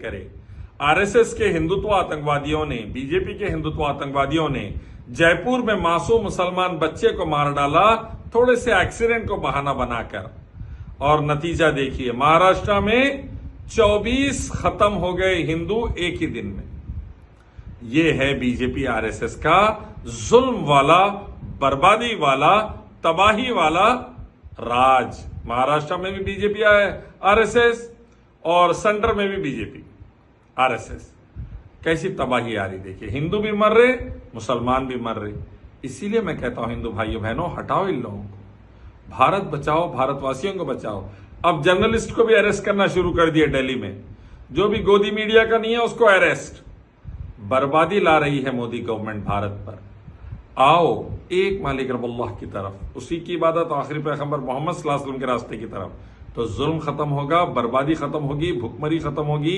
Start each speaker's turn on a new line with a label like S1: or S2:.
S1: करे। आरएसएस के हिंदुत्व आतंकवादियों ने, बीजेपी के हिंदुत्व आतंकवादियों ने जयपुर में मासूम मुसलमान बच्चे को मार डाला थोड़े से एक्सीडेंट को बहाना बनाकर, और नतीजा देखिए, महाराष्ट्र में 24 खत्म हो गए हिंदू एक ही दिन में। ये है बीजेपी आरएसएस का जुल्म वाला, बर्बादी वाला, तबाही वाला राज। महाराष्ट्र में भी बीजेपी आरएसएस और सेंटर में भी बीजेपी आरएसएस। कैसी तबाही आ रही देखिए, हिंदू भी मर रहे, मुसलमान भी मर रहे। इसीलिए मैं कहता हूं हिंदू भाइयों बहनों, हटाओ इन लोगों को, भारत बचाओ, भारतवासियों को बचाओ। अब जर्नलिस्ट को भी अरेस्ट करना शुरू कर दिया दिल्ली में, जो भी गोदी मीडिया का नहीं है उसको अरेस्ट। बर्बादी ला रही है मोदी गवर्नमेंट भारत पर। आओ एक मालिक रब अल्लाह की तरफ, उसी की इबादत आखिरी पैगंबर मोहम्मद सल्लल्लाहु अलैहि वसल्लम के रास्ते की तरफ, तो जुल्म खत्म होगा, बर्बादी खत्म होगी, भुखमरी खत्म होगी।